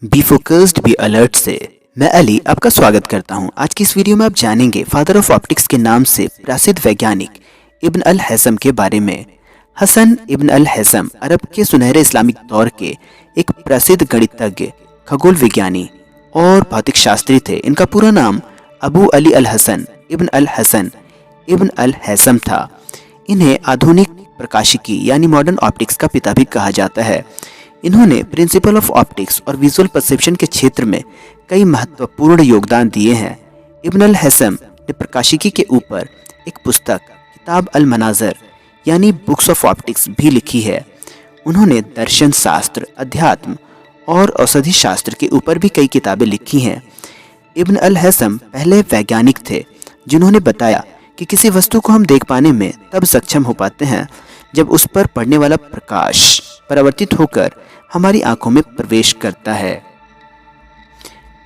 Be focused be alert से मैं अली आपका स्वागत करता हूं। आज की इस वीडियो में आप जानेंगे फादर ऑफ ऑप्टिक्स के नाम से प्रसिद्ध वैज्ञानिक इब्न अल हैसम के बारे में। हसन इब्न अल हैसम अरब के सुनहरे इस्लामिक दौर के एक प्रसिद्ध गणितज्ञ, खगोल विज्ञानी और भौतिक शास्त्री थे। इनका पूरा नाम अबू अली अल हसन इब्न अल हैसम था। इन्हें आधुनिक प्रकाशिकी यानी मॉडर्न ऑप्टिक्स का पिता भी कहा जाता है। इन्होंने प्रिंसिपल ऑफ ऑप्टिक्स और विजुअल परसेप्शन के क्षेत्र में कई महत्वपूर्ण योगदान दिए हैं। इब्न अल हैसम ने प्रकाशिकी के ऊपर एक पुस्तक किताब अल मनाज़र यानी बुक्स ऑफ ऑप्टिक्स भी लिखी है। उन्होंने दर्शन शास्त्र, अध्यात्म और औषधि शास्त्र के ऊपर भी कई किताबें लिखी हैं। इब्न अल हैसम पहले वैज्ञानिक थे जिन्होंने बताया कि किसी वस्तु को हम देख पाने में तब सक्षम हो पाते हैं जब उस पर पड़ने वाला प्रकाश परावर्तित होकर हमारी आंखों में प्रवेश करता है।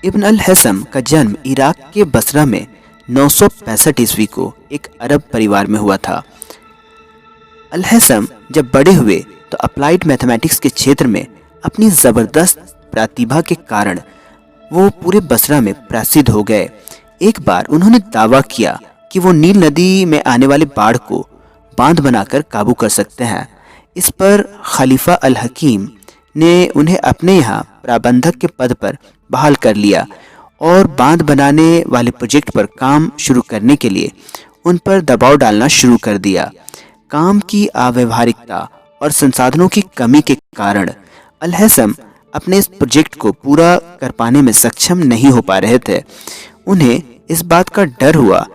इब्न अल हैसम का जन्म इराक के बसरा में 965 ईस्वी को एक अरब परिवार में हुआ था। अल हैसम जब बड़े हुए तो अप्लाइड मैथमेटिक्स के क्षेत्र में अपनी ज़बरदस्त प्रतिभा के कारण वो पूरे बसरा में प्रसिद्ध हो गए। एक बार उन्होंने दावा किया कि वो नील नदी में आने वाले बाढ़ को बांध बनाकर काबू कर सकते हैं। इस पर खलीफा अल हकीम ने उन्हें अपने यहाँ प्रबंधक के पद पर बहाल कर लिया और बांध बनाने वाले प्रोजेक्ट पर काम शुरू करने के लिए उन पर दबाव डालना शुरू कर दिया। काम की अव्यावहारिकता और संसाधनों की कमी के कारण अल हैसम अपने इस प्रोजेक्ट को पूरा कर पाने में सक्षम नहीं हो पा रहे थे। उन्हें इस बात का डर हुआ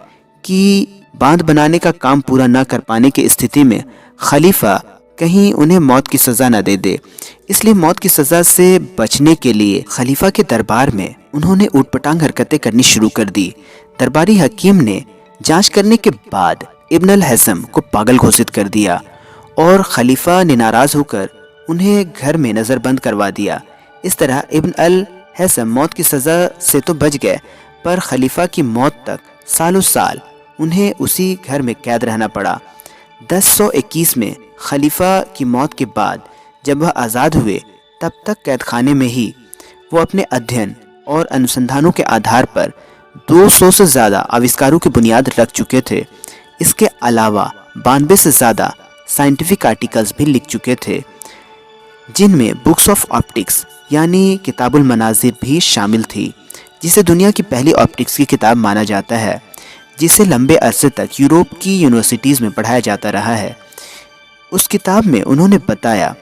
कि बांध बनाने का काम पूरा न कर पाने की स्थिति में खलीफा कहीं उन्हें मौत की सज़ा न दे दे। इसलिए मौत की सज़ा से बचने के लिए खलीफा के दरबार में उन्होंने ऊटपटांग हरकतें करनी शुरू कर दी। दरबारी हकीम ने जांच करने के बाद इब्न अल हैसम को पागल घोषित कर दिया और खलीफा ने नाराज़ होकर उन्हें घर में नज़रबंद करवा दिया। इस तरह इब्न अल हैसम मौत की सज़ा से तो बच गए, पर खलीफा की मौत तक सालों साल उन्हें उसी घर में कैद रहना पड़ा। 1021 में खलीफा की मौत के बाद जब वह आज़ाद हुए तब तक कैद खाने में ही वो अपने अध्ययन और अनुसंधानों के आधार पर 200 से ज़्यादा आविष्कारों की बुनियाद रख चुके थे। इसके अलावा 92 से ज़्यादा साइंटिफिक आर्टिकल्स भी लिख चुके थे, जिनमें बुक्स ऑफ ऑप्टिक्स यानी किताबुल मनाज़िर भी शामिल थी, जिसे दुनिया की पहली ऑप्टिक्स की किताब माना जाता है, जिसे लंबे अरसे तक यूरोप की यूनिवर्सिटीज़ में पढ़ाया जाता रहा है। उस किताब में उन्होंने बताया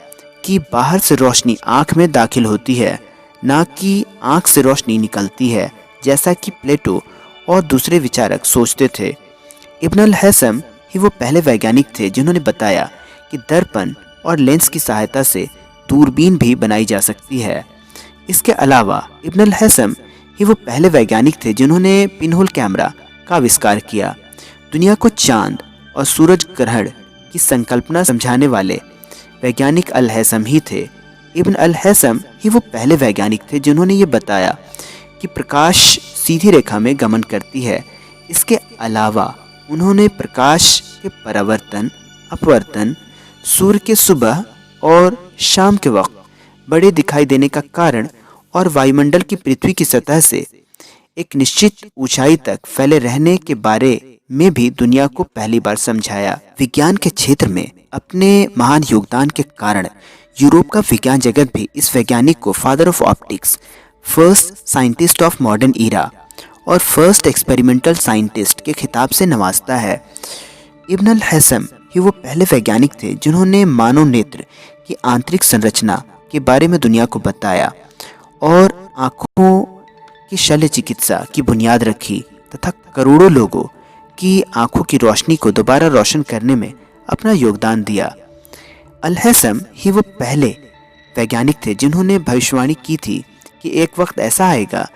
कि बाहर से रोशनी आँख में दाखिल होती है, ना कि आँख से रोशनी निकलती है, जैसा कि प्लेटो और दूसरे विचारक सोचते थे। इब्न अल हैसम ही वो पहले वैज्ञानिक थे जिन्होंने बताया कि दर्पण और लेंस की सहायता से दूरबीन भी बनाई जा सकती है। इसके अलावा इब्न अल हैसम ही वो पहले वैज्ञानिक थे जिन्होंने पिनहोल कैमरा का आविष्कार किया। दुनिया को चांद और सूरज ग्रहण की संकल्पना समझाने वाले वैज्ञानिक अल हैसम ही थे। इब्न अल हैसम ही वो पहले वैज्ञानिक थे जिन्होंने ये बताया कि प्रकाश सीधी रेखा में गमन करती है। इसके अलावा उन्होंने प्रकाश के परावर्तन, अपवर्तन, सूर्य के सुबह और शाम के वक्त बड़े दिखाई देने का कारण और वायुमंडल की पृथ्वी की सतह से एक निश्चित ऊंचाई तक फैले रहने के बारे में भी दुनिया को पहली बार समझाया। विज्ञान के क्षेत्र में अपने महान योगदान के कारण यूरोप का विज्ञान जगत भी इस वैज्ञानिक को father of optics, first scientist of modern era और फर्स्ट एक्सपेरिमेंटल साइंटिस्ट के खिताब से नवाजता है। इब्न अल हैसम ही वो पहले वैज्ञानिक थे जिन्होंने मानव नेत्र की आंतरिक संरचना के बारे में दुनिया को बताया और आँखों की शल्य चिकित्सा की बुनियाद रखी तथा करोड़ों लोगों की आंखों की रोशनी को दोबारा रोशन करने में अपना योगदान दिया। अल हैसम ही वो पहले वैज्ञानिक थे जिन्होंने भविष्यवाणी की थी कि एक वक्त ऐसा आएगा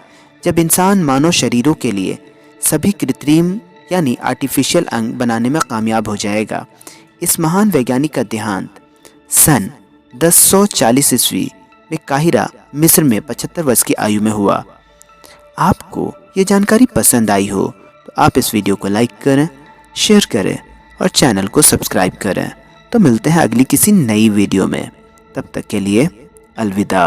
जब इंसान मानव शरीरों के लिए सभी कृत्रिम यानी आर्टिफिशियल अंग बनाने में कामयाब हो जाएगा। इस महान वैज्ञानिक का देहांत सन 1040 ईस्वी में काहिरा, मिस्र में 75 वर्ष की आयु में हुआ। आपको ये जानकारी पसंद आई हो तो आप इस वीडियो को लाइक करें, शेयर करें और चैनल को सब्सक्राइब करें। तो मिलते हैं अगली किसी नई वीडियो में। तब तक के लिए अलविदा।